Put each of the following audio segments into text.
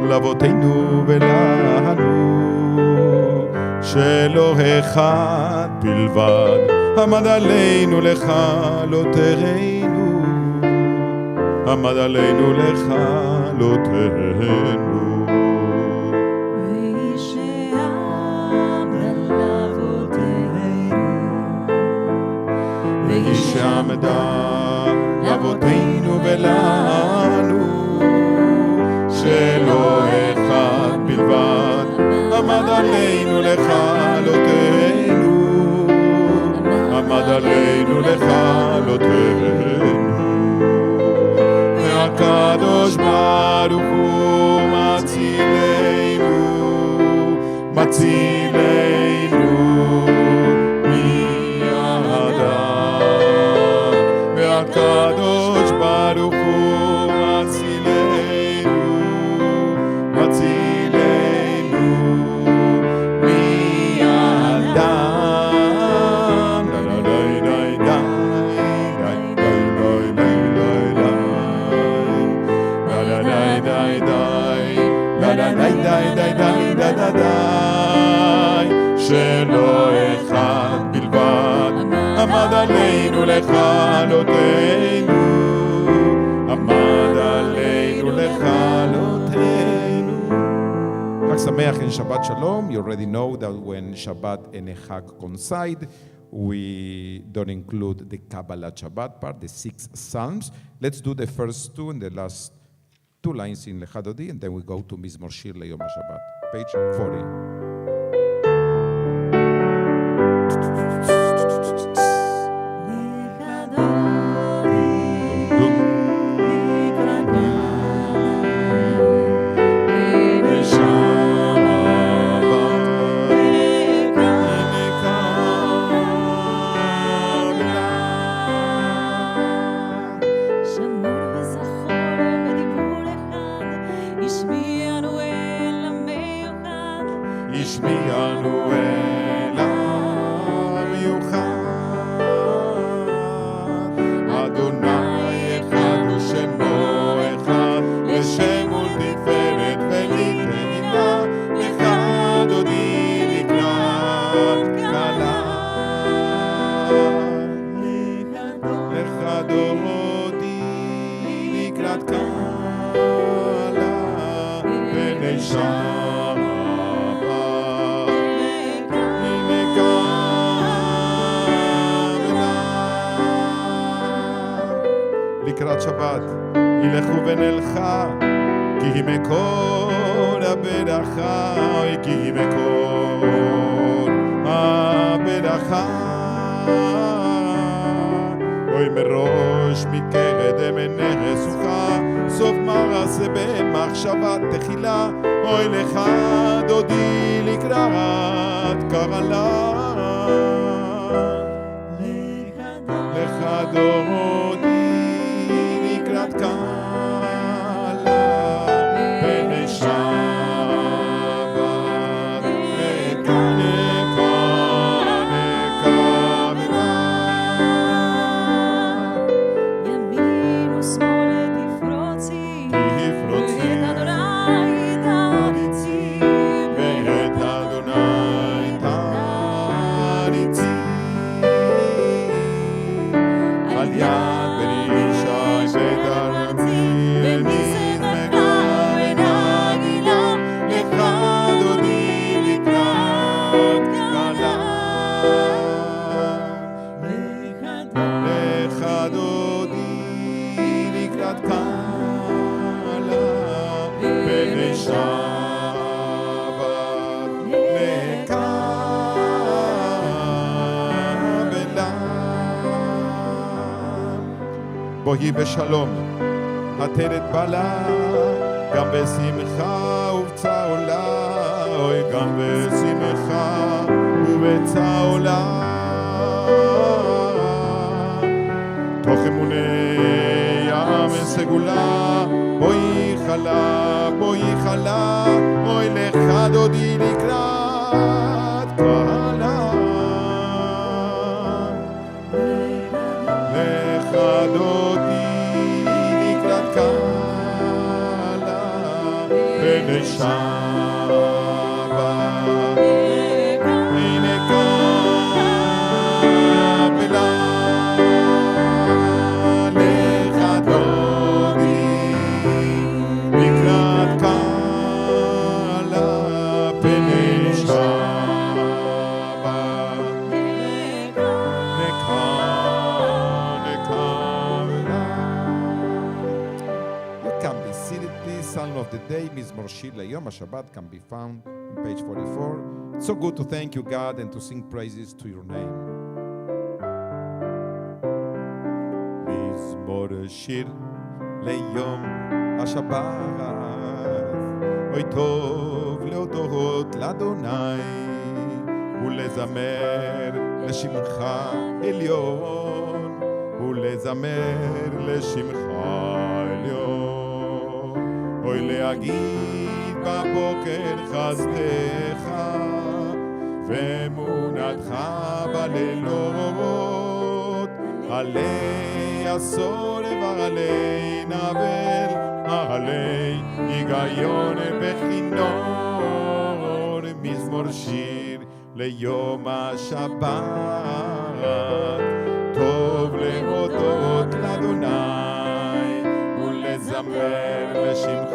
לאבותינו ולנו, שלא אחד בלבד עמד עלינו לכלותנו, עמד עלינו לכלותנו. ואיש שעמדה לאבותינו ולנו, שלא אחד בלבד עמד עלינו לכלותנו, עמד עלינו לכלותנו. והקדוש ברוך הוא מצילנו, מצילנו מידם. והקדוש ברוך הוא מצילנו, מצילנו מידם. שלא אחד בלבד עמד עלינו לכלותנו, עמד עלינו לכלותנו. חג שמח and Shabbat Shalom. You already know that when Shabbat and Chag coincide, we don't include the Kabbalah Shabbat part, the 6 Psalms. Let's do the first two and the last 2 lines in Lechadodi, and then we go to Mizmor Shir Leyom HaShabbat. Page 40. לקראת שבת ילכו ונלכה, כי היא מקור הברכה, כי היא מקור הברכה. אוי מראש מקרת אמנה סוכה, סוף מעשה במחשבה תחילה. אוי לך דודי לקראת קרלה, לך דודי לקראת קרלה, פני שבת נקה ימין ושמאל תפרוצי, ואת אדוני תריצי, ואת אדוני תריצי. על יד בנישי ודרתי ונזמרה ונגילה, לך דודי לקראת קרלה, לך דודי לקראת קרלה, פני שבת נקבלה. בואי בשלום עטרת בלה, גם בשמחה ובצהולה, אוי גם בשמחה ובצהולה. תוך אמוני ים סגולה, בואי חלה, בואי חלה, אוי לך דודי לקראת קרלה, לך דודי לקראת קרלה, פני שבת. הנה קבלה לך דודי, לקראת קלה פני שבת. You can be seated, please. Psalm of the day, מזמור שיר ליום השבת, can be found in page 44. It's so good to thank you, God, and to sing praises to your name. מזמור שיר ליום השבת, אוי טוב להודות לאדוני ולזמר לשמך עליון, ולזמר לשמך עליון. אוי להגיד בבוקר חסדך ואמונתך בלילות, עלי עשור ועלי נבל, עלי היגיון בכינור. מזמור שיר ליום השבת, טוב להודות לאדוני ולזמר לשמך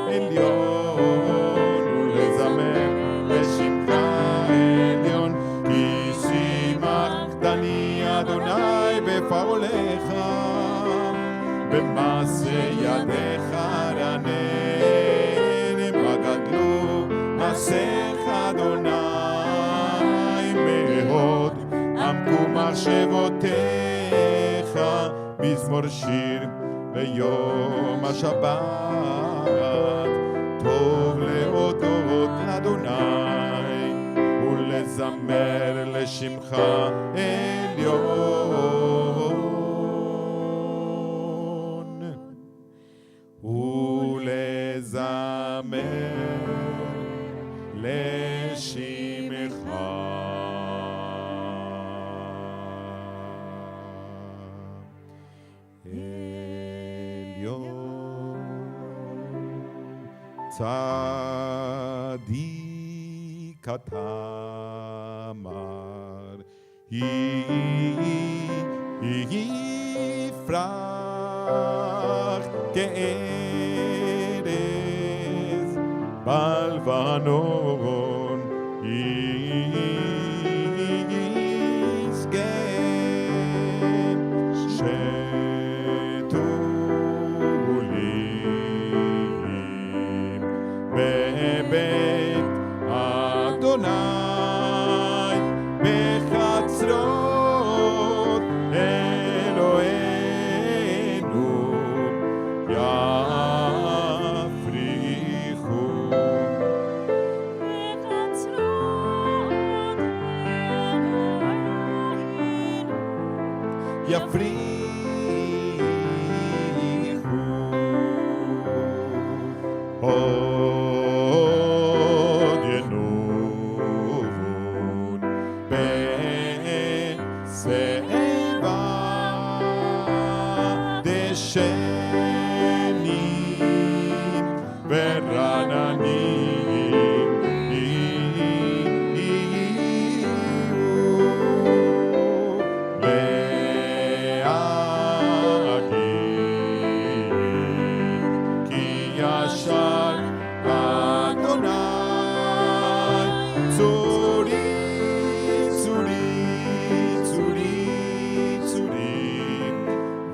עליון, ולזמר לשמך עליון. כי שימחתני אדוני בפועלך, במעשה ידיך רנן. מה גדלו מעשיך אדוני, מאוד עמקו מחשבותיך. מזמור שיר ליום השבת, טוב להודות לאדוני ולזמר לשמך עליון, ולזמר לשמך צדיק תמר יפרח כארז בלבנון, ישגה בבית אדוני בחצרות אלוהינו יפריחו. בחצרות אלוהינו יפריחו. עוד ינובון בשיבה דשנים ורעננים יהיו להגיד כי ישר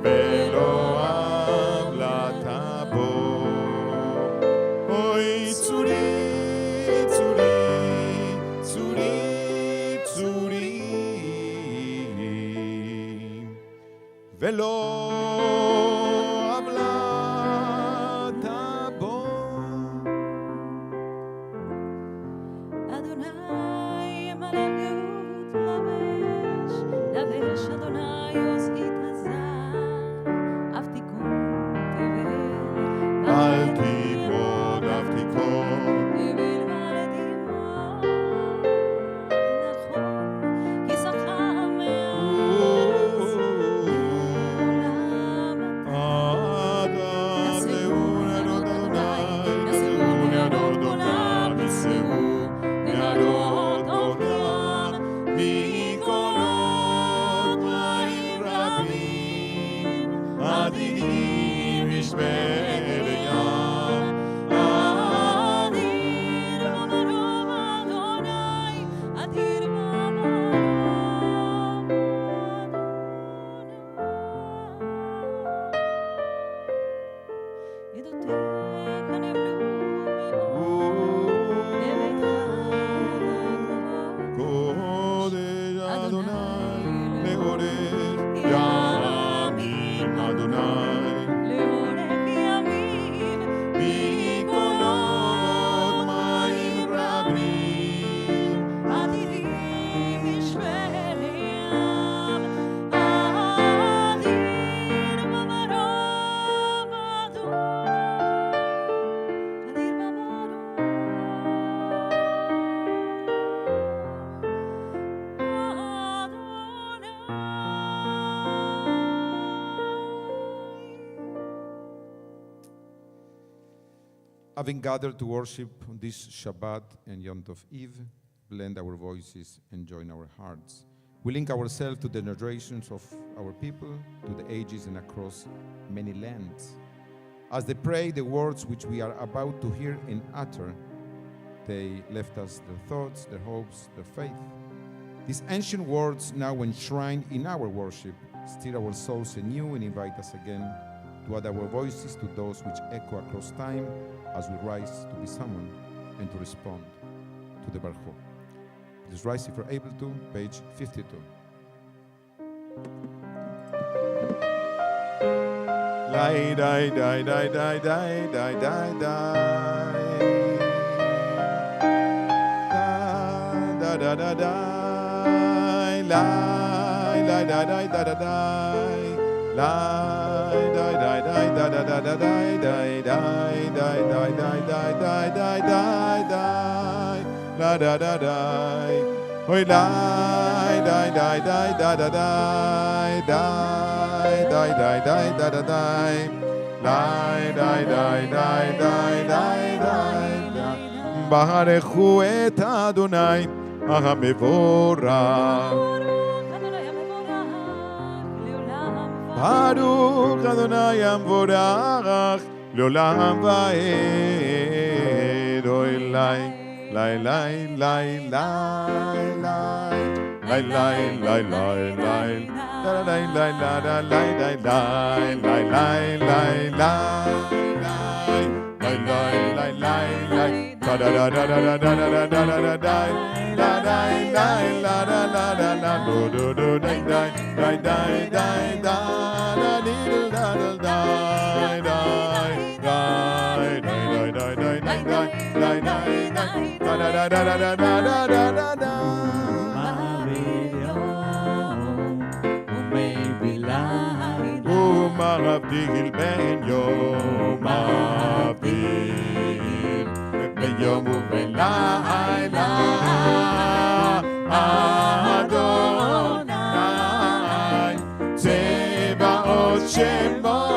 ולא עוולת בו. אוי צורי Having gathered to worship on this Shabbat and Yom Tov Eve, blend our voices and join our hearts. We link ourselves to the generations of our people, to the ages and across many lands. As they pray the words which we are about to hear and utter, they left us their thoughts, their hopes, their faith. These ancient words now enshrined in our worship stir our souls anew and invite us again to add our voices to those which echo across time as we rise to be summoned and to respond to the Baruch Hu. Please rise if you're able to, page 52. Lai dai dai dai dai dai dai dai dai da da da da lai lai da da da da da lai dai dai dai da da da da dai dai dai dai dai dai dai dai dai dai la da da dai oi lai dai dai dai da da dai dai dai dai dai da da dai lai dai dai dai dai dai dai ברכו את אדוני המבורך ברוך אדוני המבורך לעולם ועד אוי לי לי לי לי לי לי לי לי לי לי la la la la la la la la la la la da da da da da da da da da da da la la la la la la la la do do do da da da da da da da di da da da da da da da da da da da da da מבדיל בין יום מבדיל בין יום ובין לילה אדוני צבאות שמו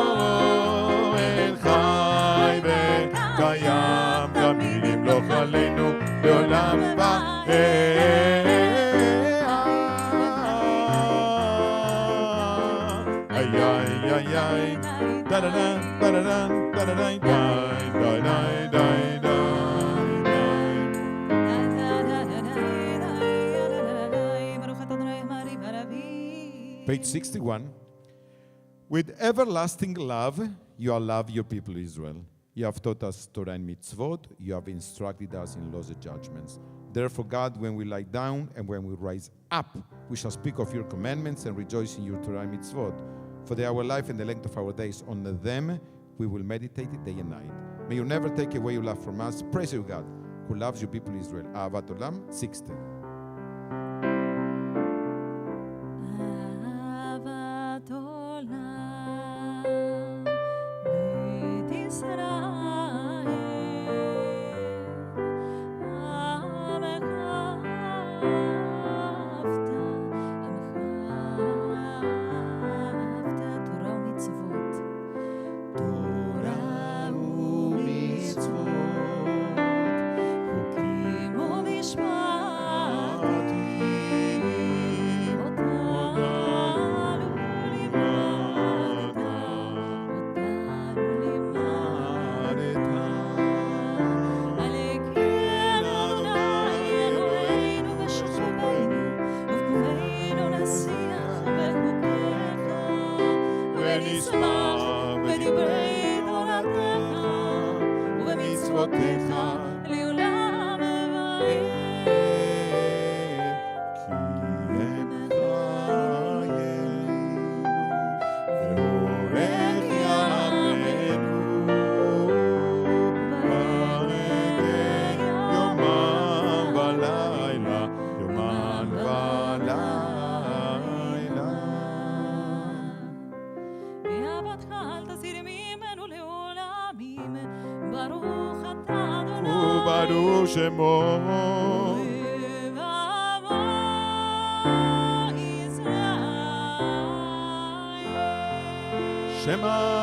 אל חי וקיים גם ימלוך עלינו לעולם ועד da da da da da da da da da Page 61. With everlasting love, you have loved your people Israel. You have taught us Torah and mitzvot. You have instructed us in laws and judgments. Therefore, God, when we lie down and when we rise up, we shall speak of your commandments and rejoice in your Torah and mitzvot. For they are our life and the length of our days. On them we will meditate day and night. May you never take away your love from us. Praise you, God, who loves you people Israel. Ahavat Olam, 60. Baruch Shemo Shema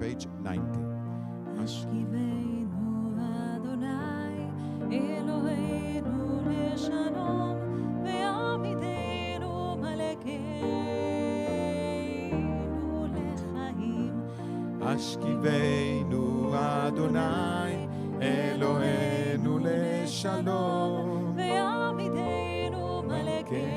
page 90. השכיבנו אדוני אלוהינו לשלום ויעמידנו מלכנו לחיים. השכיבנו אדוני אלוהינו לשלום ויעמידנו מלכנו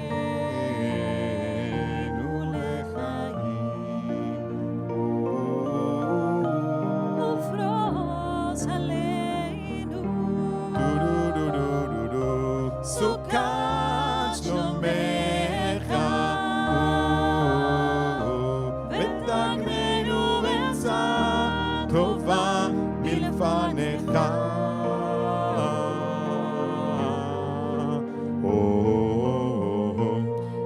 סוכת שלומך ותגננו עצה טובה מלפניך.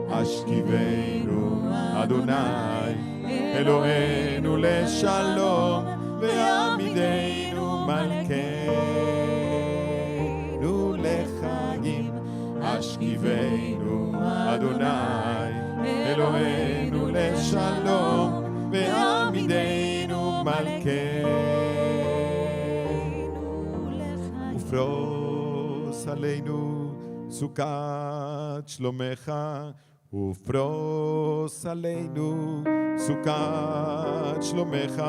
השכיבנו אדוני אלוהינו לשלום ויעמידנו מלכנו לחיים. השכיבנו אדוני אלוהינו לשלום ויעמידנו מלכנו לחיים. ופרוס עלינו סוכת שלומך ופרוס עלינו סוכת שלומך.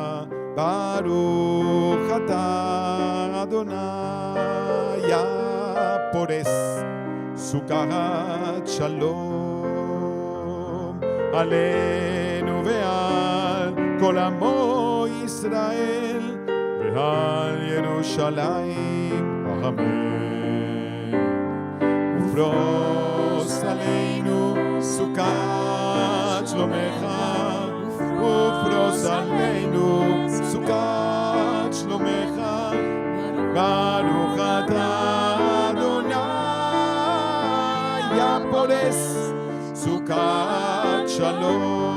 ברוך אתה אדוני הפורס סוכת שלום עלינו ועל כל עמו ישראל ועל ירושלים אמן. ופרוס עלינו סוכת שלומך ופרוס עלינו סוכת שלומך. ברוך אתה אדוני הפורס סוכת שלום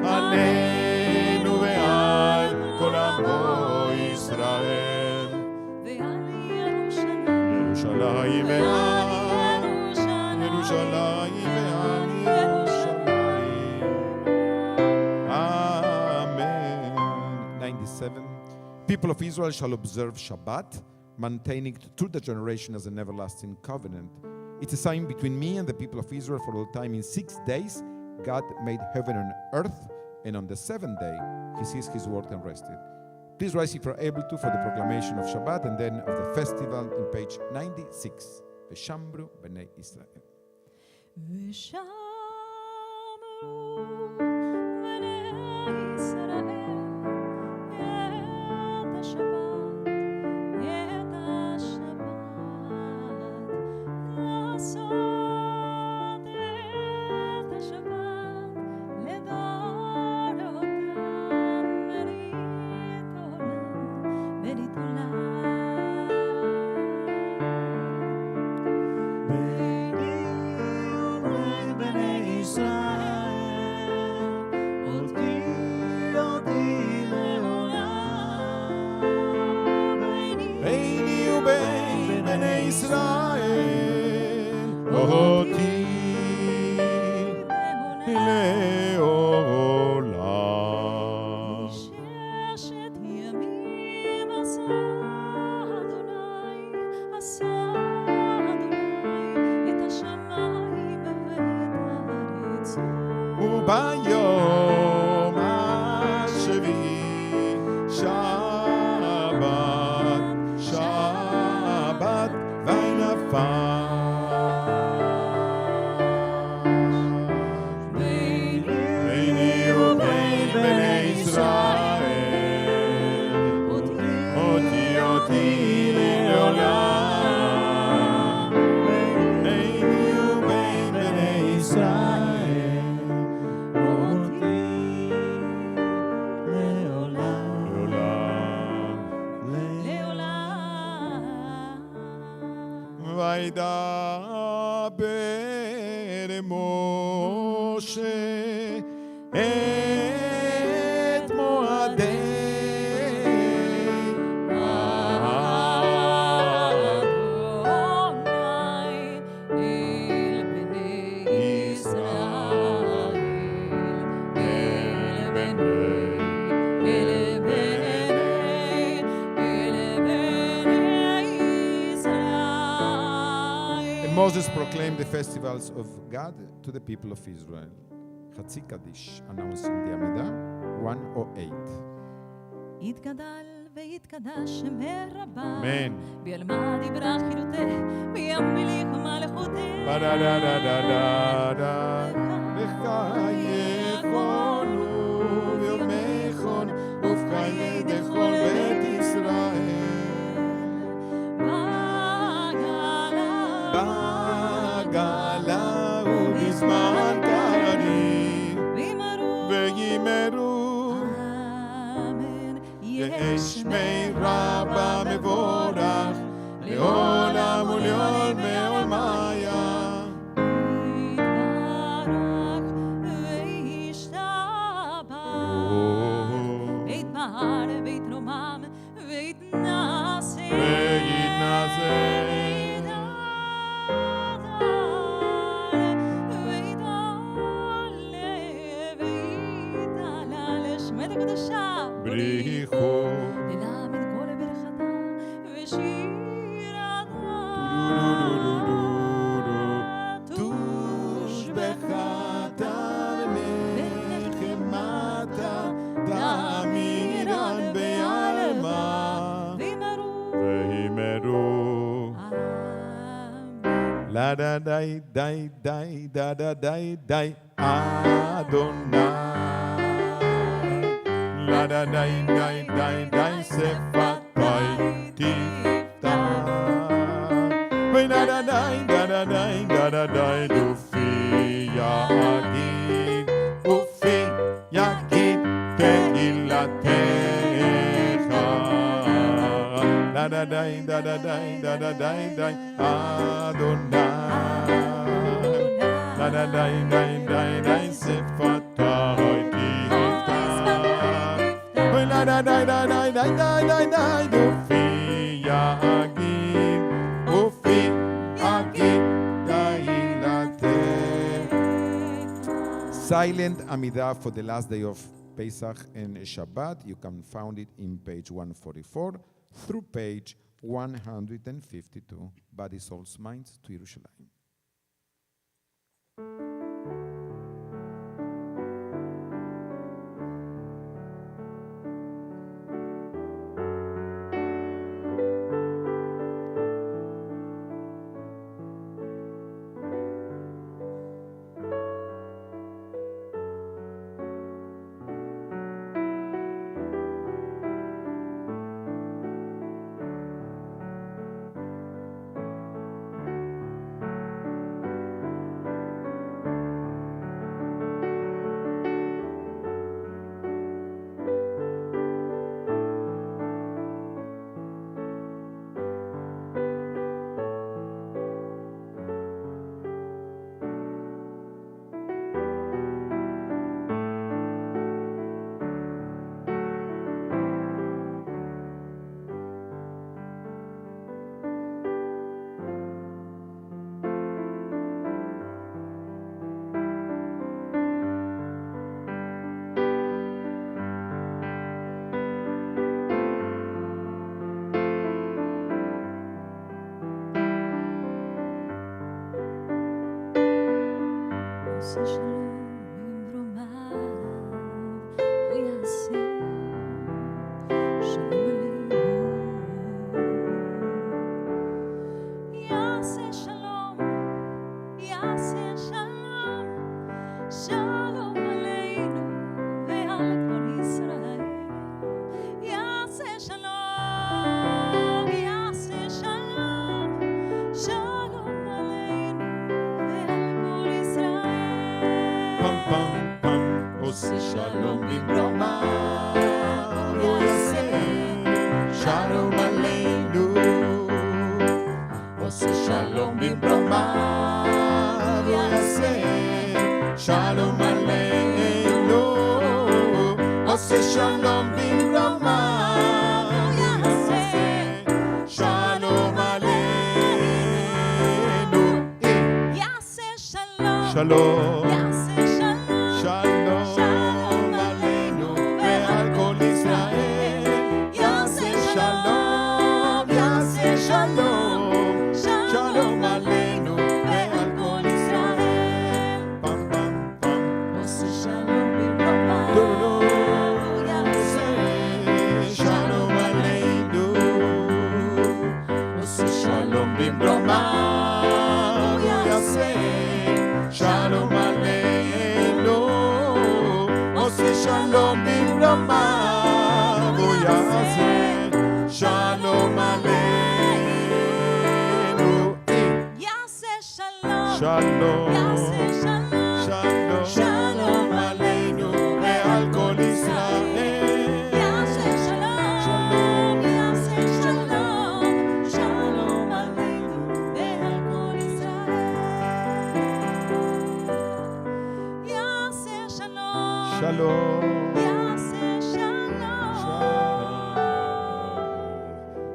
עלינו ועל כל עמו ישראל ועל ירושלים ועל ירושלים ועל ירושלים amen. 97. People of Israel shall observe Shabbat, maintaining it through the generation as an everlasting covenant. It's a sign between me and the people of Israel for all time. In 6 days, God made heaven and earth, and on the 7th day, He ceased His work and rested. Please rise if you're able to for the proclamation of Shabbat and then of the festival in page 96. V'shamru b'nei Israel. וביום השביעי שבת, שבת וינפש ביני ובין בני ישראל אותי לעולם ביני ובין בני ישראל וידבר משה את מועדי אדוני אל בני ישראל אל בני Moses proclaimed the festivals of God to the people of Israel. Chatzi Kaddish, announcing the Amidah, 108. יתגדל ויתקדש שמי רבה, Amen. וילמד יברכילותה, וימליך מלכותה. Ba-da-da-da-da-da-da. וחייכונו ויומכון ובחיי דכל בית ישראל. בגלה ובזמן קריב וימרו אמן. יש מי רבה מבורך לעולם ולעולמי עולמיה. יתברך וישתבח, ויתפאר ויתרומם ויתנשא. בריחו ללמד כל ברכתה ושירתה. תושבחתה ונחמתה תאמירן בעלמה וימרו לה דה די די די דה דה די די אדוני לה דה די די די די שפתי תפתח ולה דה די דה דה די דה דה די דופי יגיד ופי יגיד תהילתך לה דה די דה דה די דה דה די די אדוני לה דה די די די די שפתי לה דה די די די די די די די דופי יגיד ופי יגיד תהילתך. Silent Amidah for the last day of Pesach and Shabbat. You can find it in page 144 through page 152. Body, souls, minds to Yerushalayim. עושה שלום במרומיו, הוא יעשה שלום עלינו. יעשה שלום, יעשה שלום, שלום עלינו ועל כל ישראל. יעשה שלום, יעשה שלום, שלום עלינו ועל כל ישראל. פם פם פם עושה שלום במרומיו, הוא יעשה שלום עלינו. עושה שלום במרומיו, הוא יעשה שלום עלינו. עושה שלום במרומיו, הוא יעשה שלום עלינו. יעשה שלום, שלום יעשה שלום, שלום עלינו ועל כל ישראל. יעשה שלום, יעשה שלום, שלום עלינו יעשה שלום עלינו. יעשה שלום, שלום, יעשה שלום, שלום, שלום עלינו ועל כל ישראל. יעשה שלום, יעשה שלום, שלום עלינו ועל כל ישראל. יעשה שלום, שלום, יעשה שלום,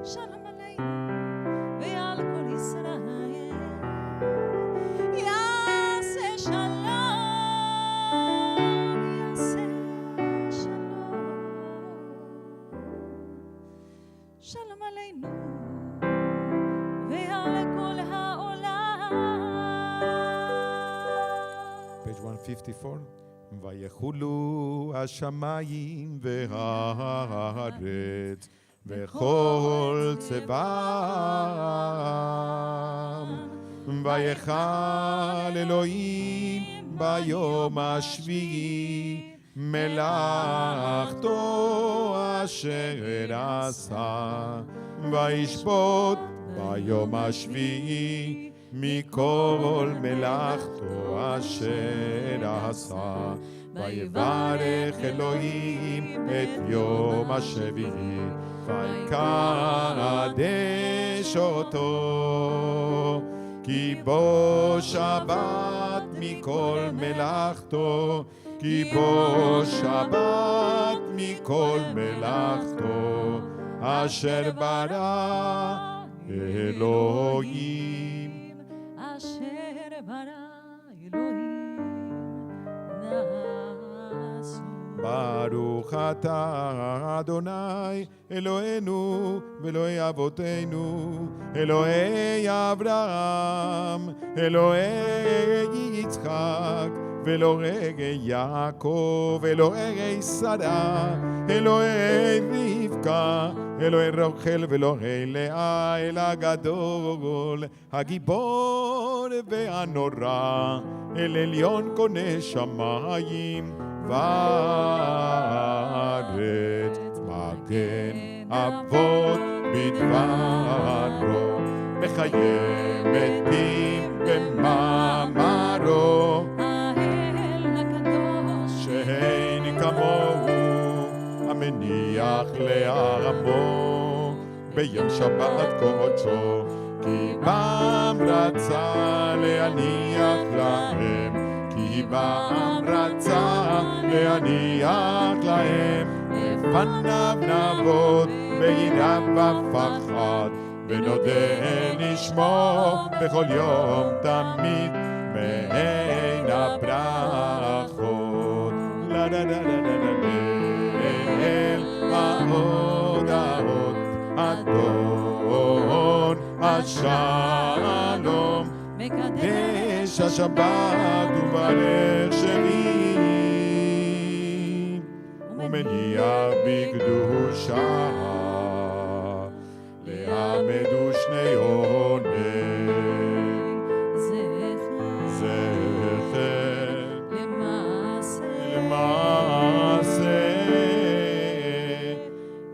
שלום עלינו ועל כל ישראל. יעשה שלום, יעשה שלום, שלום עלינו ועל כל העולם. page 154. ויחולו השמיים והארץ וכל צבאם, ויחל אלוהים ביום השביעי מלאכתו אשר עשה, וישפוט ביום השביעי מכל מלאכתו אשר עשה. ויברך אלוהים את יום השביעי ויקדש אותו, כי בו שבת מכל מלאכתו, כי בו שבת מכל מלאכתו אשר ברא אלוהים. אשר ברא אלוהים נעשו. ברוך אתה אדוני אלוהינו ואלוהי אבותינו, אלוהי אברהם, אלוהי יצחק, ואלוהי יעקב, אלוהי שרה, אלוהי רבקה, אלוהי רחל ואלוהי לאה, אל הגדול, הגיבור והנורא, אל עליון קונה שמיים וארץ, מגן אבות בדברו, מחיה מתים במאמרו, האל הקדוש שאין כמוהו, המניח לעמו ביום שבת קודשו, כי בם רצה להניח להם, כי בם רצה להניח להם, לפניו נעבוד ביראה ופחד, ונודה לשמו בכל יום תמיד מעין הברכות. לה לה לה לה לה לה אל ההודעות, אדון השלום, מקדש השבת וברך שלי, ומניח בקדושה לעמד ושני עונג, זכר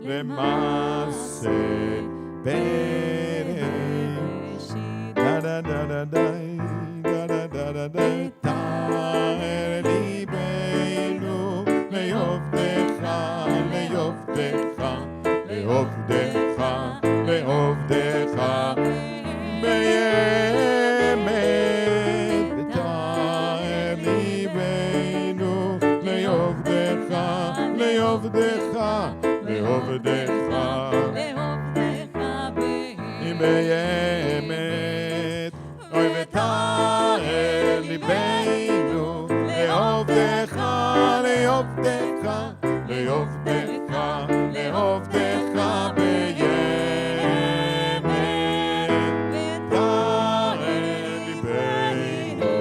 למעשה בראשית, דה דה דה דה די, דה דה דה דה די, תאר ליבנו לעובדך, לעובדך, לעובדך, לעובדך באמת, ותאר ליבנו לעובדך, לעובדך, לעובדך באמת, אוי ותאר ליבנו לעובדך, לעובדך, לעובדך, לעובדך באמת, תאר ליבנו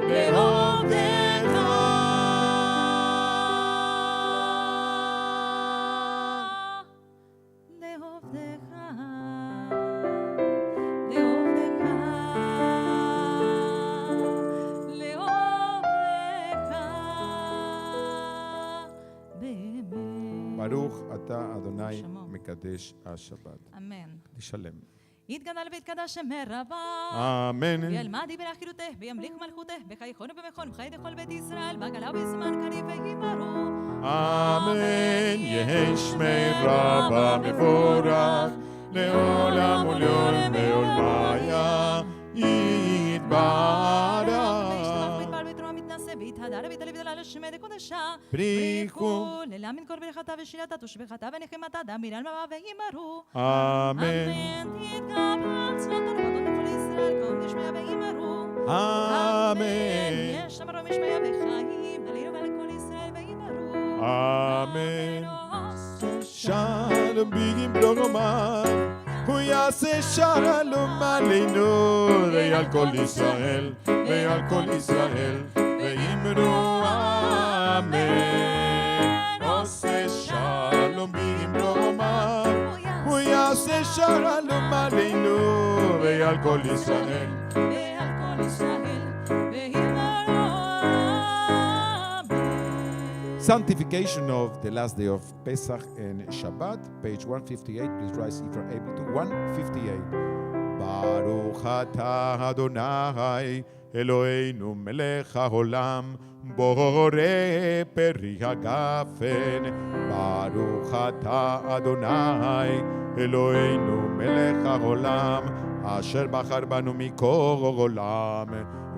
לעובדך, אתה, אדוני, שמו. מקדש השבת. אמן. תשלם. יתגדל ויתקדש שם רבה. אמן. וילמד יברך חירותך, וימליך מלכותך, בחייכון ובמכון, ובחיי לכל בית ישראל, בעגלה ובזמן קריב וימרו. אמן. יהי שמי רבה מבורך, לעולם ולעולמי עולמיה יתברך. ויתפעל ויתרום מתנשא, ויתהדר ויתעלה ויתעלה לשמי דקודשה. בריחו. ללמד כל ברכתה ושילתה תושבחתה ונחמתה דמירה אלממה וימרו. אמן. אמן. תתגבר צלות הנבטות לכל ישראל, כל משמיה וימרו. אמן. יש אמרו משמיה וחיים, עלינו ועל כל ישראל וימרו. אמן. שלום ביגים בלוגומר, הוא יעשה שלום עלינו ועל כל ישראל, ועל כל ישראל, ואמרו אמן. עושה שלום ביגים בלוגומר, הוא יעשה שלום עלינו ועל כל ישראל. ועל כל ישראל וימרו. Sanctification of the last day of Pesach and Shabbat, page 158. Please rise if you're able to. 158. Baruch atah Adonai Eloheinu melech haolam borei peri hagafen. Baruch atah Adonai Eloheinu melech haolam asher bachar banu mikol olam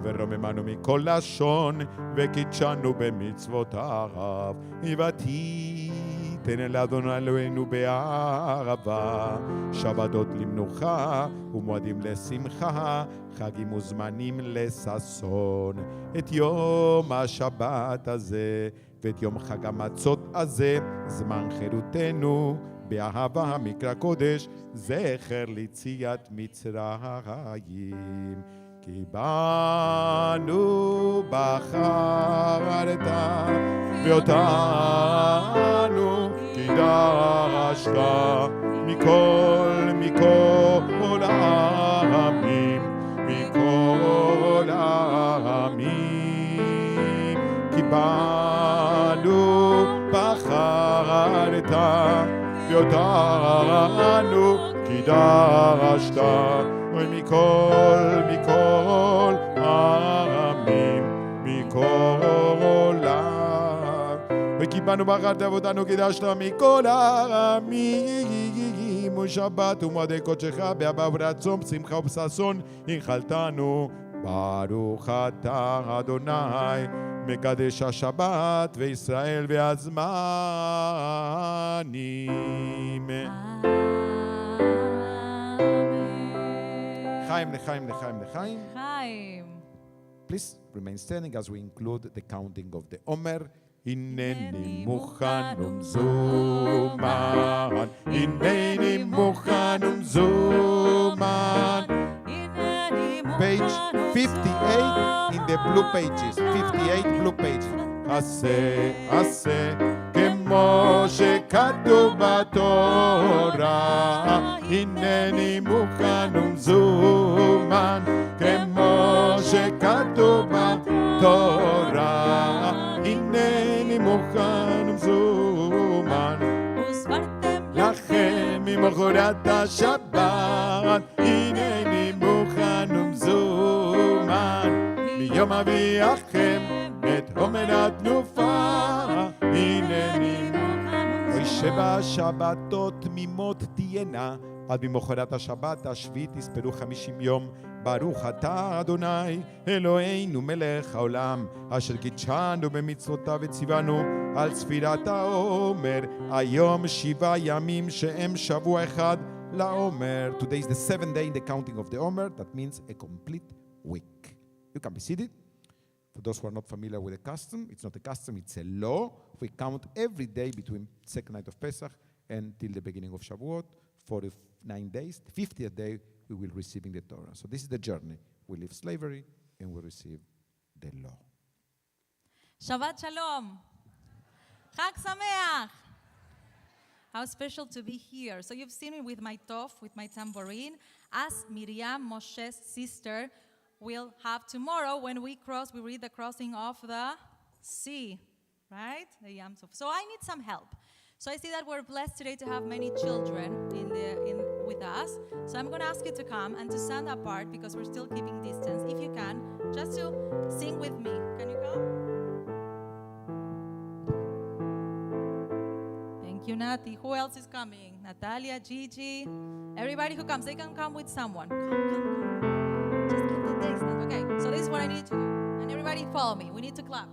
ורוממנו מכל לשון, וקידשנו במצוותיו. ותיתן אל אדוני אלוהינו באהבה, שבתות למנוחה, ומועדים לשמחה, חגים וזמנים לששון. את יום השבת הזה, ואת יום חג המצות הזה, זמן חירותנו, באהבה מקרא קודש, זכר ליציאת מצרים. כי בנו בחרת ואותנו קידשת מכל העמים, מכל העמים. כי בנו בחרת ואותנו קידשת מכל העמים, מכל עולם. וקיבלנו בחרת ואותנו קידשת מכל העמים, ושבת ומועדי קודשך באהבה וברצון, בשמחה ובששון הנחלתנו. ברוך אתה אדוני מקדש השבת וישראל והזמנים. לחיים, לחיים, לחיים, לחיים. חיים. Please remain standing as we include the counting of the Omer. הנני מוכן ומזומן, הנני מוכן ומזומן. Page 58 in the blue pages, 58 blue pages. עשה כמו שכתוב בתורה, הנני מוכן ומזומן, כמו שכתוב בתורה, הנני מוכן ומזומן. לכם ממחרת השבת, הנני מוכן ומזומן, מיום אביאכם את עומר התנופה, הנני מוכן. אוי שבשבתות תמימות תהיינה, עד ממחרת השבת השביעית תספרו 50 יום. ברוך אתה אדוני אלוהינו מלך העולם, אשר קידשנו במצוותיו וציוונו על ספירת העומר, היום 7 ימים שהם שבוע אחד לעומר. Today is the 7th day in the counting of the Omer. That means a complete week. You can be seated. For those who are not familiar with the custom, it's not a custom, it's a law. We count every day between second night of Pesach and till the beginning of Shavuot, 49 days. The 50th day, we will receiving the Torah. So this is the journey. We leave slavery and we receive the law. Shabbat Shalom. Chag Sameach. How special to be here. So you've seen me with my tof, with my tambourine, as Miriam, Moshe's sister, will have tomorrow when we read the crossing of the sea, right? The Yam Suf. So I need some help. So I see that we're blessed today to have many children with us. So I'm going to ask you to come and to stand apart because we're still keeping distance. If you can, just to sing with me. Can you come? Thank you, Nati. Who else is coming? Natalia, Gigi, everybody who comes, they can come with someone. Come. Just keep the distance. Okay, so this is what I need to do. And everybody follow me. We need to clap.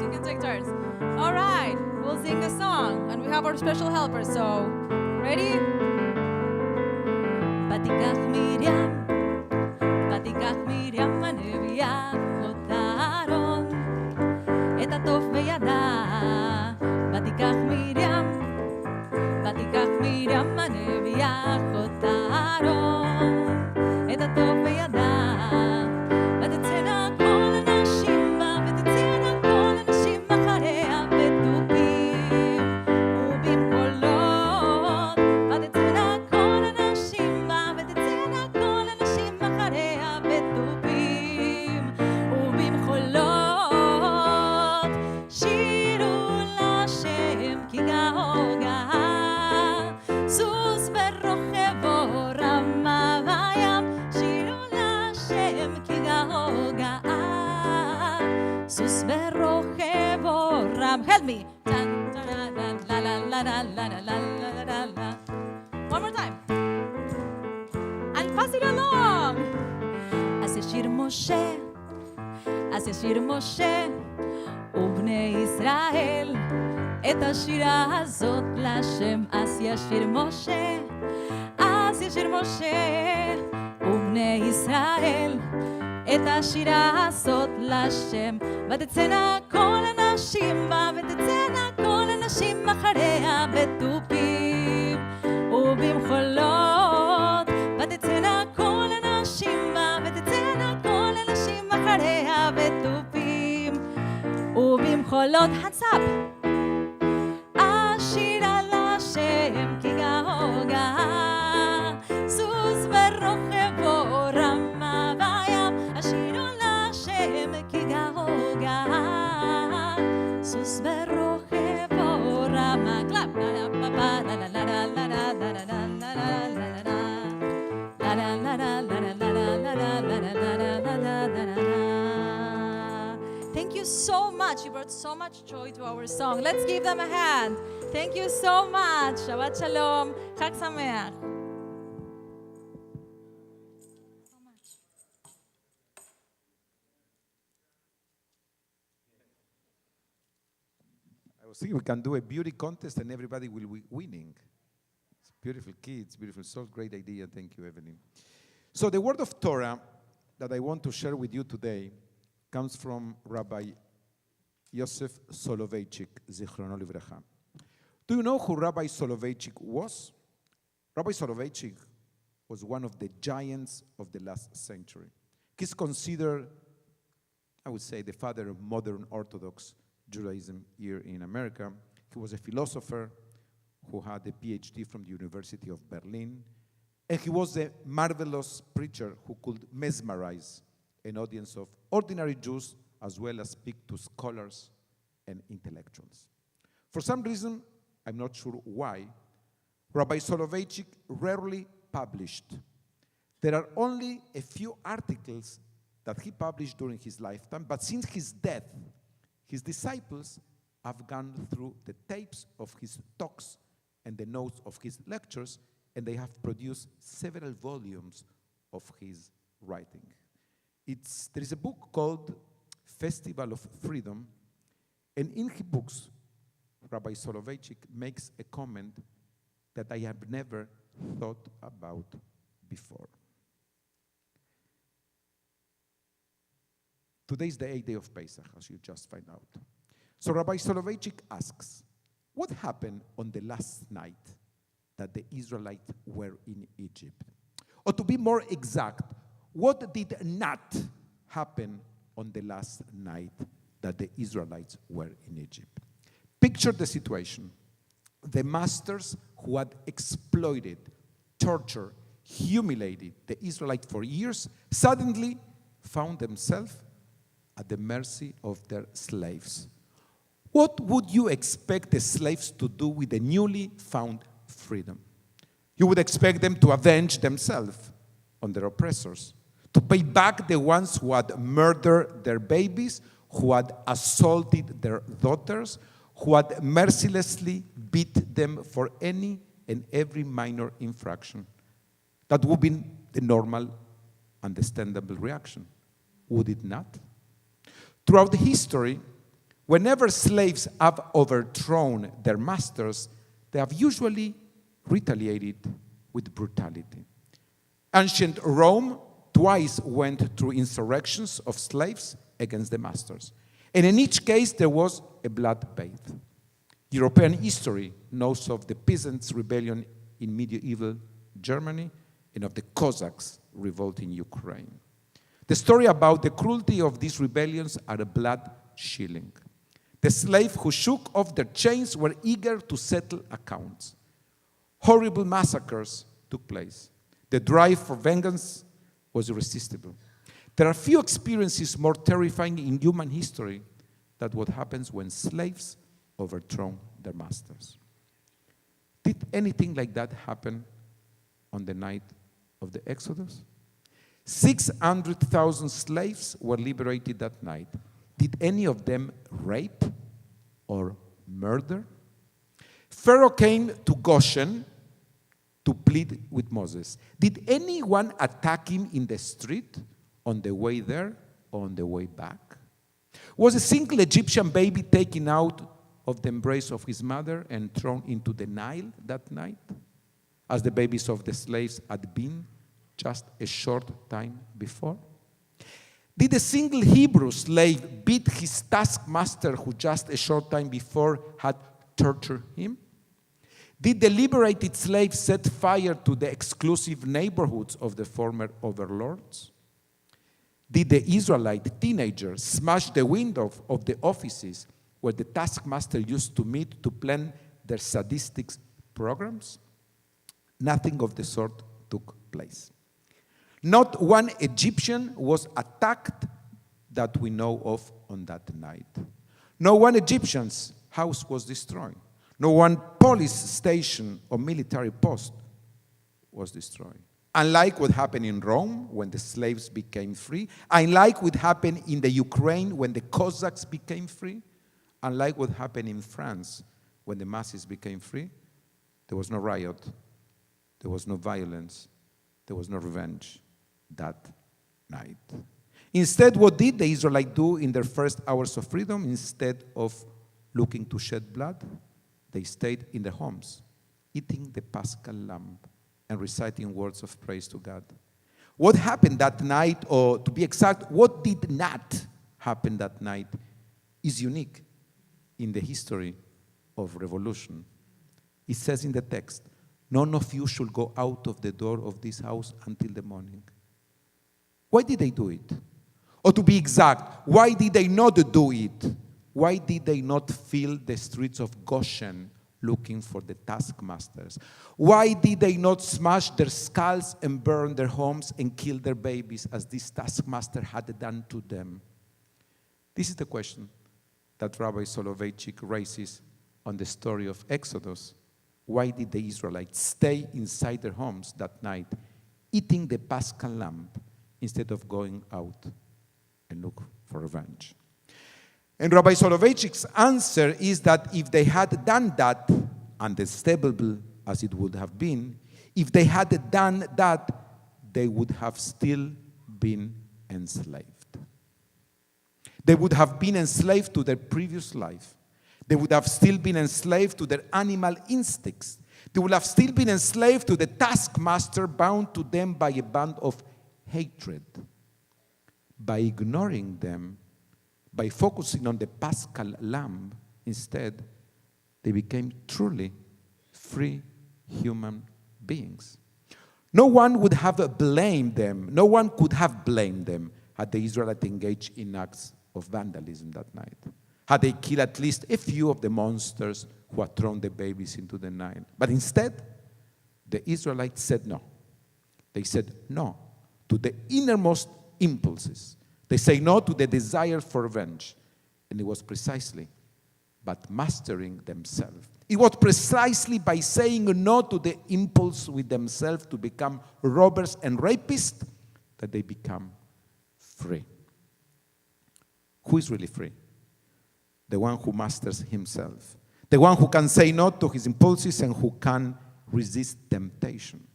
You can take turns. All right, we'll sing a song. And we have our special helper, so ready? ותיקח מרים הנביאה אותה אהרון את התוף בידה ותיקח מרים הנביאה אותה אהרון את התוף בידה ותצאנה כל הנשים בה ותצאנה כל הנשים אחריה בתופים ובמקולות ותצאנה כל הנשים בה ותצאנה כל הנשים אחריה בתופים ובמחולות שירו לשם כי גאו גאה סוס ורוכבו רמה בים שירו לשם כי גאו גאה סוס ורוכבו רם help me la la la la la la la la la one more time and pass it along אז ישיר משה ובני ישראל את השירה הזאת לשם אז ישיר משה ובני ישראל את השירה הזאת לשם ותצאנה כל הנשים בה ותצאנה כל הנשים אחריה בתופים ובמחולות ותצאנה כל הנשים בה ותצאנה כל הנשים אחריה בתופים ובמחולות hands up השירה לשם כי גאו גאה סוס ורוכבו רמה בים השירו לשם כי גאו גאה סוס ורוכבו רמה קלאפ Thank you so much. You brought so much joy to our song. Let's give them a hand. Thank you so much. Shabbat Shalom. Chag Sameach. I was thinking we can do a beauty contest and everybody will be winning. It's beautiful kids, beautiful souls. Great idea. Thank you, Evelyn. So the word of Torah that I want to share with you today comes from Rabbi Yosef Soloveitchik, Zichrono Livracha. Do you know who Rabbi Soloveitchik was? Rabbi Soloveitchik was one of the giants of the last century. He's considered, I would say, the father of modern Orthodox Judaism here in America. He was a philosopher who had a PhD from the University of Berlin. And he was a marvelous preacher who could mesmerize an audience of ordinary Jews as well as speak to scholars and intellectuals. For some reason, I'm not sure why, Rabbi Soloveitchik rarely published. There are only a few articles that he published during his lifetime, but since his death, his disciples have gone through the tapes of his talks and the notes of his lectures, and they have produced several volumes of his writing. There is a book called Festival of Freedom, and in his books, Rabbi Soloveitchik makes a comment that I have never thought about before. Today is the 8th day of Pesach, as you just find out. So Rabbi Soloveitchik asks, what happened on the last night that the Israelites were in Egypt? Or to be more exact, what did not happen on the last night that the Israelites were in Egypt? Picture the situation. The masters who had exploited tortured, humiliated the Israelites for years, suddenly found themselves at the mercy of their slaves. What would you expect the slaves to do with the newly found freedom? You would expect them to avenge themselves on their oppressors, to pay back the ones who had murdered their babies, who had assaulted their daughters, who had mercilessly beat them for any and every minor infraction. That would be the normal, understandable reaction, would it not? Throughout history, whenever slaves have overthrown their masters, they have usually retaliated with brutality. Ancient Rome twice went through insurrections of slaves against the masters. And in each case, there was a bloodbath. European history knows of the Peasants' Rebellion in medieval Germany and of the Cossacks' revolt in Ukraine. The story about the cruelty of these rebellions are blood-chilling. The slaves who shook off their chains were eager to settle accounts. Horrible massacres took place. The drive for vengeance was irresistible. There are few experiences more terrifying in human history than what happens when slaves overthrow their masters. Did anything like that happen on the night of the Exodus? 600,000 slaves were liberated that night. Did any of them rape or murder? Pharaoh came to Goshen to plead with Moses. Did anyone attack him in the street on the way there or on the way back? Was a single Egyptian baby taken out of the embrace of his mother and thrown into the Nile that night, as the babies of the slaves had been just a short time before? Did a single Hebrew slave beat his taskmaster who just a short time before had tortured him? Did the liberated slaves set fire to the exclusive neighborhoods of the former overlords? Did the Israelite teenagers smash the window of the offices where the taskmaster used to meet to plan their sadistic programs? Nothing of the sort took place. Not one Egyptian was attacked that we know of on that night. No one Egyptian's house was destroyed. No one police station or military post was destroyed. Unlike what happened in Rome when the slaves became free, unlike what happened in the Ukraine when the Cossacks became free, unlike what happened in France when the masses became free, there was no riot, there was no violence, there was no revenge that night. Instead, what did the Israelites do in their first hours of freedom? Instead of looking to shed blood, they stayed in their homes, eating the Paschal lamb and reciting words of praise to God. What happened that night, or to be exact, what did not happen that night, is unique in the history of revolution. It says in the text, "None of you should go out of the door of this house until the morning." Why did they do it? Or to be exact, why did they not do it? Why did they not fill the streets of Goshen looking for the taskmasters? Why did they not smash their skulls and burn their homes and kill their babies as this taskmaster had done to them? This is the question that Rabbi Soloveitchik raises on the story of Exodus. Why did the Israelites stay inside their homes that night, eating the Paschal lamb, instead of going out and look for revenge? And Rabbi Soloveitchik's answer is that if they had done that, understandable as it would have been, if they had done that, they would have still been enslaved. They would have been enslaved to their previous life. They would have still been enslaved to their animal instincts. They would have still been enslaved to the taskmaster bound to them by a bond of hatred. By ignoring them, by focusing on the Paschal lamb, instead, they became truly free human beings. No one would have blamed them. No one could have blamed them had the Israelites engaged in acts of vandalism that night. Had they killed at least a few of the monsters who had thrown the babies into the Nile. But instead, The Israelites said no. They said no to the innermost impulses. They say no to the desire for revenge. And it was precisely but mastering themselves. It was precisely by saying no to the impulse with themselves to become robbers and rapists that they become free. Who is really free? The one who masters himself. The one who can say no to his impulses and who can resist temptation.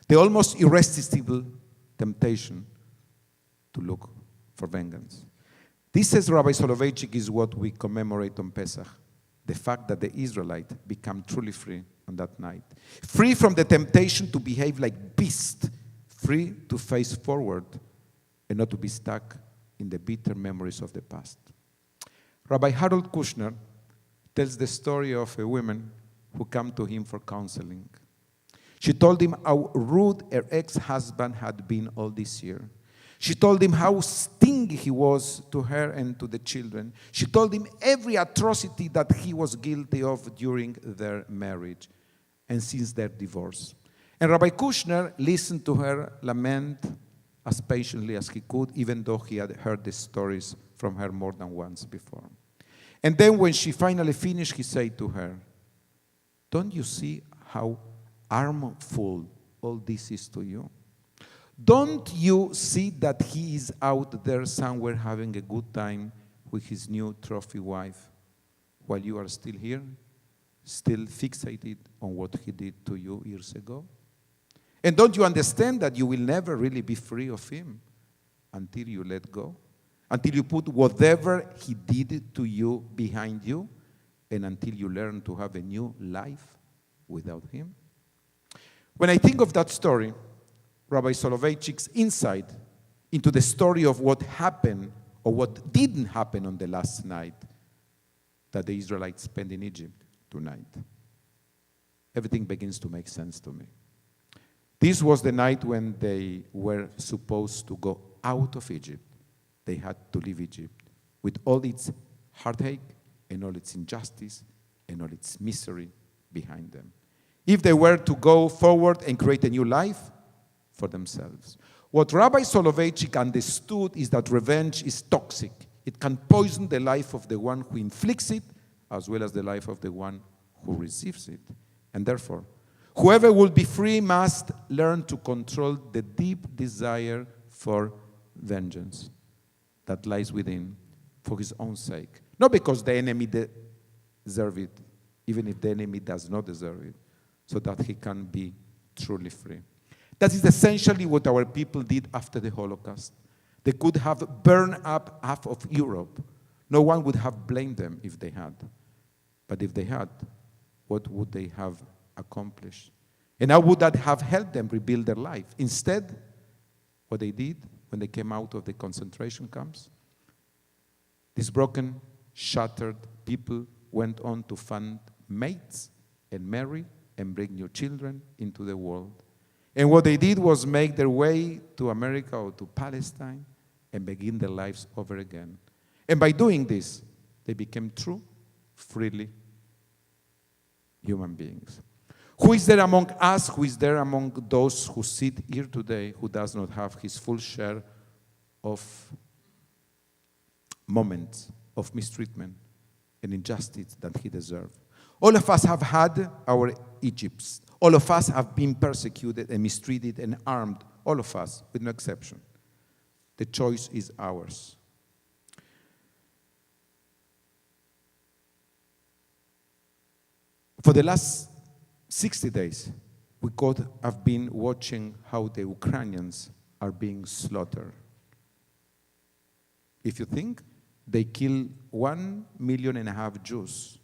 The almost irresistible temptation to look for vengeance. This, says Rabbi Soloveitchik, is what we commemorate on Pesach. The fact that the Israelites become truly free on that night. Free from the temptation to behave like beasts. Free to face forward and not to be stuck in the bitter memories of the past. Rabbi Harold Kushner tells the story of a woman who came to him for counseling. She told him how rude her ex-husband had been all this year. She told him how stingy he was to her and to the children. She told him every atrocity that he was guilty of during their marriage and since their divorce. And Rabbi Kushner listened to her lament as patiently as he could, even though he had heard the stories from her more than once before. And then when she finally finished, he said to her, "Don't you see how harmful all this is to you? Don't you see that he is out there somewhere having a good time with his new trophy wife while you are still here, still fixated on what he did to you years ago? And don't you understand that you will never really be free of him until you let go? Until you put whatever he did to you behind you and until you learn to have a new life without him?" When I think of that story, Rabbi Soloveitchik's insight into the story of what happened or what didn't happen on the last night that the Israelites spent in Egypt tonight, everything begins to make sense to me. This was the night when they were supposed to go out of Egypt. They had to leave Egypt with all its heartache and all its injustice and all its misery behind them. If they were to go forward and create a new life for themselves. What Rabbi Soloveitchik understood is that revenge is toxic. It can poison the life of the one who inflicts it as well as the life of the one who receives it. And therefore, whoever will be free must learn to control the deep desire for vengeance that lies within for his own sake. Not because the enemy deserves it, even if the enemy does not deserve it, so that he can be truly free. That is essentially what our people did after the Holocaust. They could have burned up half of Europe. No one would have blamed them if they had. But if they had, what would they have accomplished? And how would that have helped them rebuild their life? Instead, what they did when they came out of the concentration camps, these broken, shattered people went on to find mates and marry and bring new children into the world. And what they did was make their way to America or to Palestine and begin their lives over again. And by doing this, they became true, freely human beings. Who is there among us, who is there among those who sit here today who does not have his full share of moments of mistreatment and injustice that he deserves? All of us have had our Egypts. All of us have been persecuted and mistreated and harmed. All of us, with no exception. The choice is ours. For the last 60 days, we could have been watching how the Ukrainians are being slaughtered. If you think, they kill 1.5 million Jews.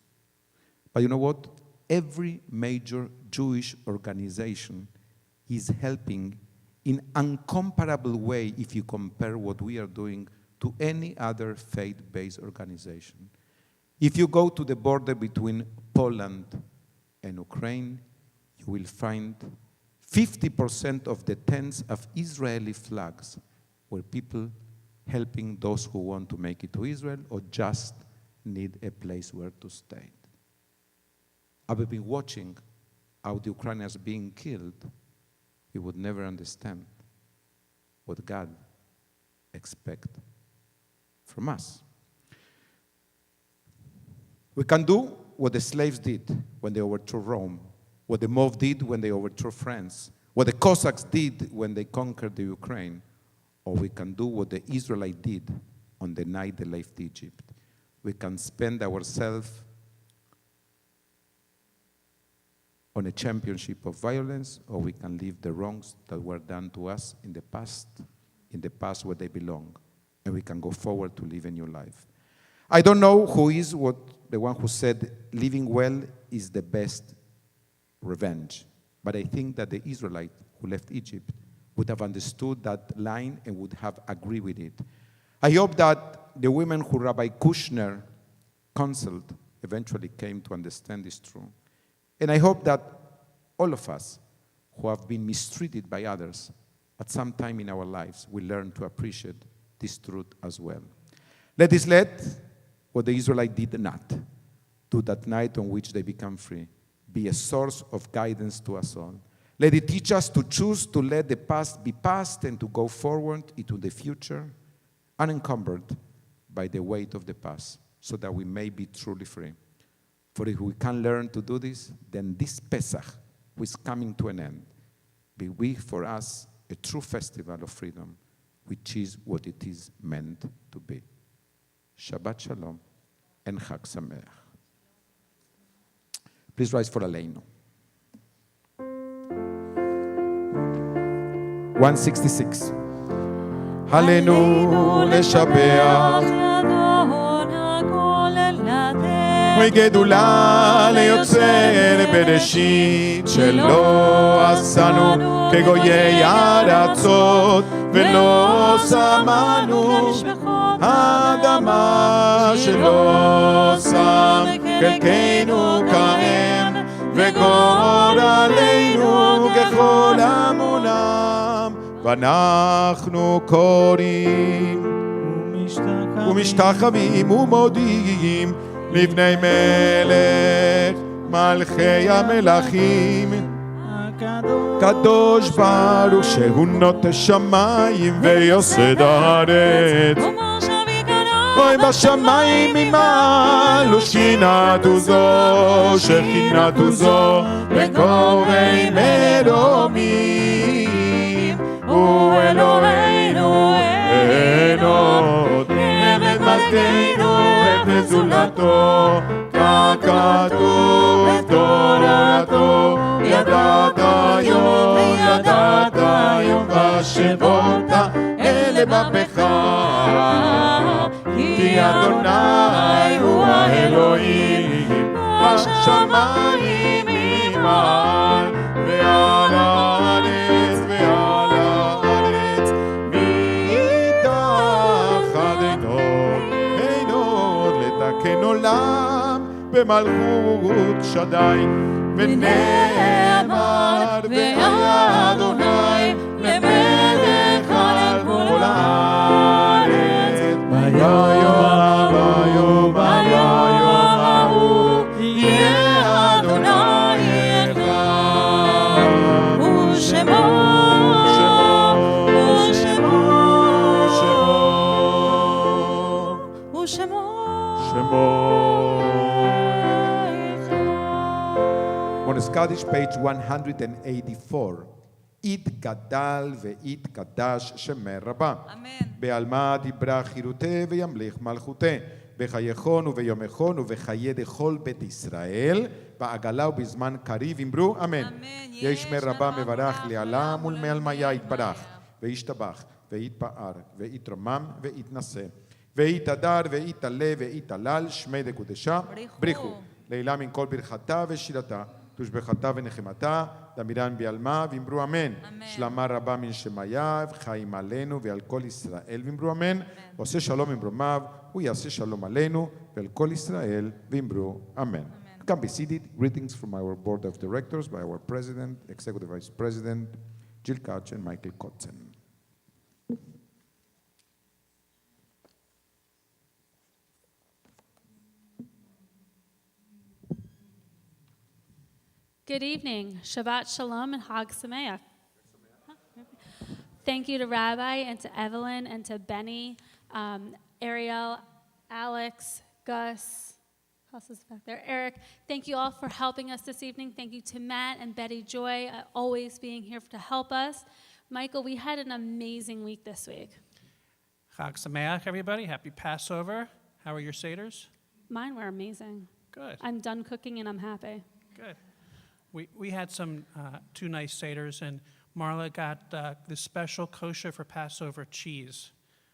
But you know what? Every major Jewish organization is helping in incomparable way if you compare what we are doing to any other faith-based organization. If you go to the border between Poland and Ukraine, you will find 50% of the tents of Israeli flags were people helping those who want to make it to Israel or just need a place where to stay. I've been watching how the Ukrainians being killed, we would never understand what God expects from us. We can do what the slaves did when they overthrew Rome, what the mob did when they overthrew France, what the Cossacks did when they conquered the Ukraine, or we can do what the Israelites did on the night they left Egypt. We can spend ourselves on a championship of violence, or we can leave the wrongs that were done to us in the past where they belong, and we can go forward to live a new life. I don't know who is the one who said living well is the best revenge, but I think that the Israelites who left Egypt would have understood that line and would have agreed with it. I hope that the women who Rabbi Kushner counseled eventually came to understand this truth. And I hope that all of us who have been mistreated by others at some time in our lives will learn to appreciate this truth as well. Let what the Israelites did not do that night on which they become free be a source of guidance to us all. Let it teach us to choose to let the past be past and to go forward into the future unencumbered by the weight of the past, so that we may be truly free. For if we can learn to do this, then this Pesach, which is coming to an end, be for us a true festival of freedom, which is what it is meant to be. Shabbat Shalom and Chag Sameach. Please rise for Aleinu. 166. Aleinu לשבח וגדולה ליוצר בראשית שלא עשנו כגויי ארצות ולא שמנו האדמה שלא שם חלקנו כהם וגורלנו ככל המונם ואנחנו קוראים ומשתחווים ומודיעים לבני מלך מלכי המלכים קדוש ברוך שהוא נוטה שמיים ויוסד הארץ אוי בשמיים ממעל ושכינתו זו בקוראי מרומים הוא אלוהינו אין עוד ארץ מלכנו אפס זולתו ככתוב תורתו ידעת יום ושברת אלה בפיך כי אדוני הוא האלוהים בשמיים ממעל ועל הארץ מתחתינו אין עוד לתקן עולם במלכות שדי ונאמר ואדוני למלך על כל הארץ ביום ההוא יהיה אדוני אחד Bonus Kaddish, page 184. יתגדל ויתקדש שמי רבה. אמן. בעלמא דיברה חירותי וימליך מלכותי. בחייכון וביומכון ובחיי דכל בית ישראל, בעגלה ובזמן קריב אמרו אמן. אמן. יהי שמי רבה מברך לעולם ולמעלמיה יתברך, וישתבח, ויתפאר, ויתרומם, ויתנשא, ויתהדר, ויתעלה, ויתהלל, שמי דקודשה, בריחו. לעילה מן כל ברכתה ושירתה. תושבחתה ונחמתה, דמירן בעלמה, ואמרו אמן. שלמה רבה מן שמייו, חיים עלינו ועל כל ישראל, ואמרו אמן. עושה שלום ממרומיו, הוא יעשה שלום עלינו ועל כל ישראל, ואמרו אמן. Come be seated. Greetings from our board of directors by our president, executive vice president, Jill Koch and Michael Kotzen. Good evening. Shabbat Shalom and Hag Sameach. Thank you to Rabbi and to Evelyn and to Benny, Ariel, Alex, Gus, who else is back there? Eric. Thank you all for helping us this evening. Thank you to Matt and Betty Joy, always being here to help us. Michael, we had an amazing week this week. Chag Sameach, everybody. Happy Passover. How are your Seders? Mine were amazing. Good. I'm done cooking and I'm happy. Good. We had some two nice Seders, and Marla got this special kosher for Passover cheese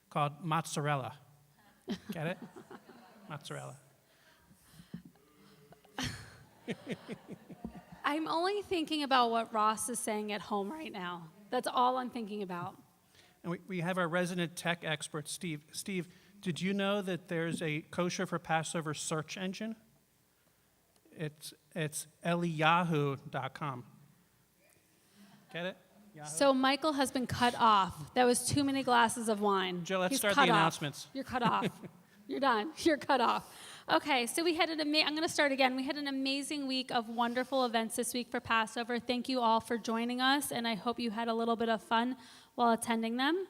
called mozzarella. Get it? Mozzarella. I'm only thinking about what Ross is saying at home right now. That's all I'm thinking about. And we have our resident tech expert, Steve. Steve, did you know that there's a kosher for Passover search engine? It's eliyahu.com. Get it? Yahoo? So Michael has been cut off. That was too many glasses of wine. Joe, let's He's start cut the off. announcements. You're cut off. You're done. You're cut off. Okay, so we had I'm going to start again. We had an amazing week of wonderful events this week for Passover. Thank you all for joining us, and I hope you had a little bit of fun while attending them.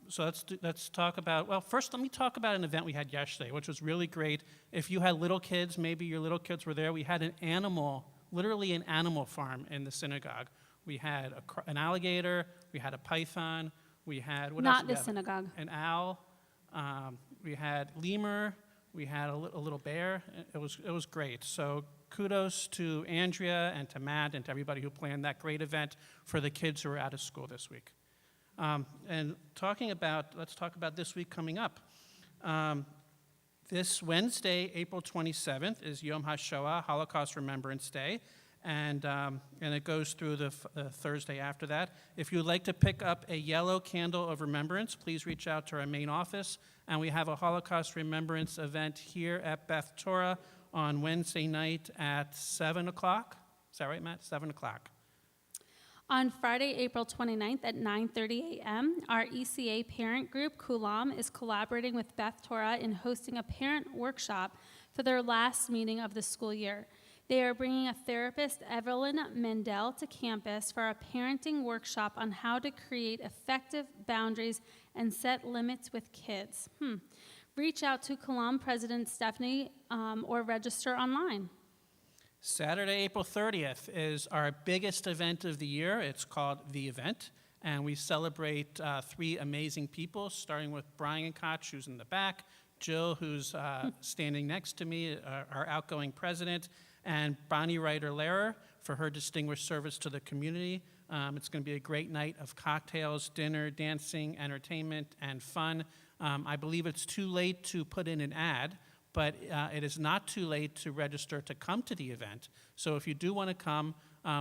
So let's talk about, well, first let me talk about an event we had yesterday, which was really great. If you had little kids, maybe your little kids were there, we had literally an animal farm in the synagogue. We had an alligator, we had a python, we had, what else Not did we the have? synagogue. An owl, we had lemur, we had a little bear. It was great. So kudos to Andrea and to Matt and to everybody who planned that great event for the kids who are out of school this week. And let's talk about this week coming up. This Wednesday, April 27th, is Yom HaShoah, Holocaust Remembrance Day, and it goes through the Thursday after that. If you would like to pick up a yellow candle of remembrance, please reach out to our main office, and we have a Holocaust Remembrance event here at Beth Torah on Wednesday night at 7 o'clock. Is that right, Matt? 7 o'clock. On Friday, April 29th at 9:30 a.m., our ECA parent group, Kulam, is collaborating with Beth Torah in hosting a parent workshop for their last meeting of the school year. They are bringing a therapist, Evelyn Mendel, to campus for a parenting workshop on how to create effective boundaries and set limits with kids. Reach out to Kulam President Stephanie or register online. Saturday, April 30th is our biggest event of the year. It's called The Event, and we celebrate three amazing people, starting with Brian Koch, who's in the back, Jill, who's standing next to me, our outgoing president, and Bonnie Ryder-Lehrer for her distinguished service to the community. It's going to be a great night of cocktails, dinner, dancing, entertainment, and fun. I believe it's too late to put in an ad, but it is not too late to register to come to the event. So if you do want to come,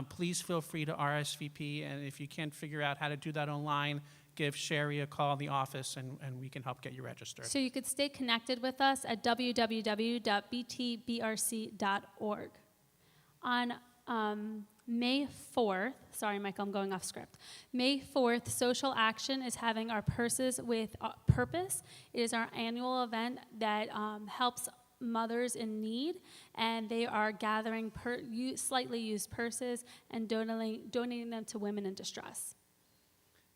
please feel free to RSVP, and if you can't figure out how to do that online, give Sherry a call in the office, and we can help get you registered. So you could stay connected with us at www.btbrc.org. On May 4th, sorry, Michael, I'm going off script. May 4th, Social Action is having our Purses with Purpose. It is our annual event that helps mothers in need, and they are gathering slightly used purses and donating them to women in distress.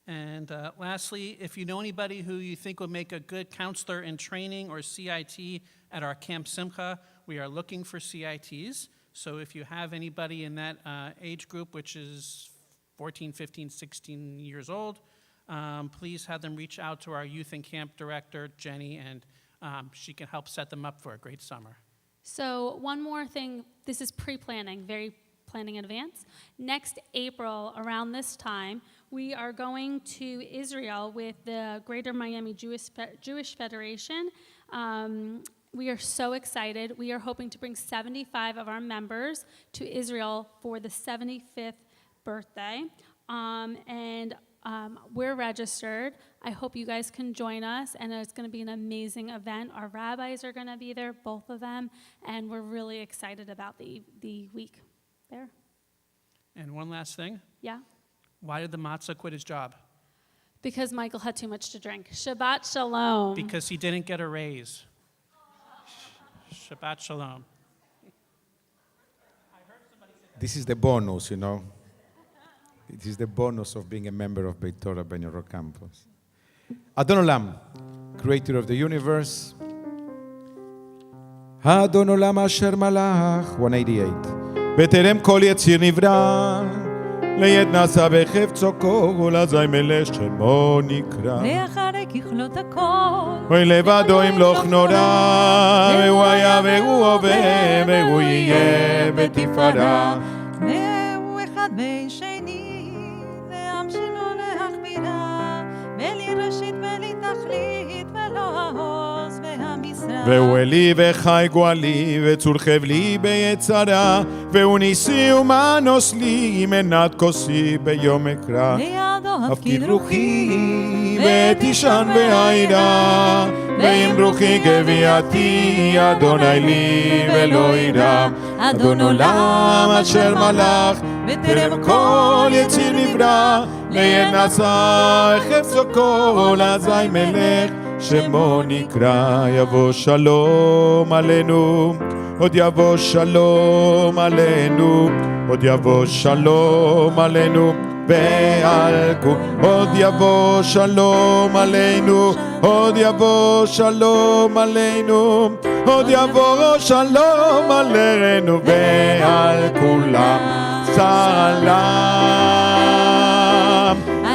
And lastly, if you know anybody who you think would make a good counselor in training or CIT at our Camp Simcha, we are looking for CITs. So if you have anybody in that age group, which is 14, 15, 16 years old, please have them reach out to our youth and camp director, Jenny, and she can help set them up for a great summer. So one more thing, this is pre-planning, very planning in advance. Next April, around this time, we are going to Israel with the Greater Miami Jewish Federation. We are so excited. We are hoping to bring 75 of our members to Israel for the 75th birthday. We're registered. I hope you guys can join us, and it's going to be an amazing event. Our rabbis are going to be there, both of them, and we're really excited about the week there. And one last thing. Yeah? Why did the matzah quit his job? Because Michael had too much to drink. Shabbat shalom. Because he didn't get a raise. Shabbat shalom. I heard This is the bonus, you know. It is the bonus of being a member of Beth Torah Ben Yehuda campus. Adon Olam, creator of the universe. Adon Olam asher malach, 188. בטרם כל יציר נברא, ליד נעשה בחפצו כל אזי מלך שמו נקרא. לאחרי ככלות הכל, אוי לבדו ימלוך נורא, והוא היה והוא הווה, והוא יהיה בתפארה. והוא אחד בין שני, לעם שלו להכבירה, בלי ראשית בלי תכלית, ולא העוז והמשרה. והוא אלי וחי גואלי, וצור חבלי ביצרה, והוא ניסי ומנוס לי, מנת כוסי ביום אקרא. לידו הפקיד רוחי, ותישן והעירה, ועם רוחי גביעתי, אדוני לי ולא ירא. אדון עולם אשר מלך, בטרם כל יציר נברא, ליד נעשה חפצו כל אזי מלך, שמו נקרא. יבוא שלום עלינו, עוד יבוא שלום עלינו, עוד יבוא שלום עלינו, ועל כל עוד יבוא שלום עלינו, עוד יבוא שלום עלינו, עוד יבוא שלום עלינו, ועל כולם סלם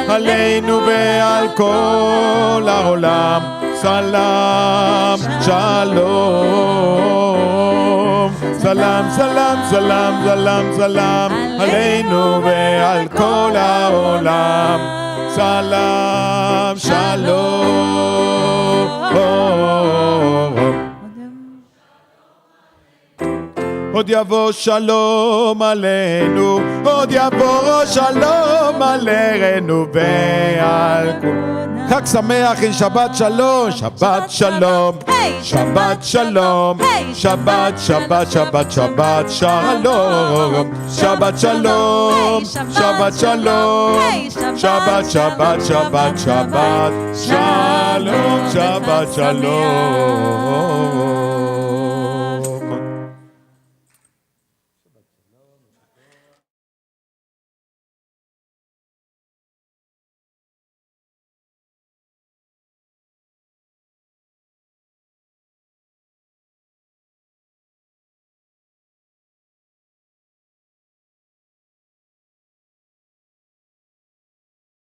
עלינו ועל כל העולם סלם שלום סלם סלם סלם סלם סלם עלינו ועל כל העולם סלם שלום. עוד יבוא שלום עלינו, עוד יבוא שלום עלינו ועל כולם. חג שמח, שבת שלום, שבת שלום, שבת שלום, שבת שבת שבת שבת שלום, שבת שלום, שבת שלום, שבת שבת שבת שבת שלום, שבת שלום.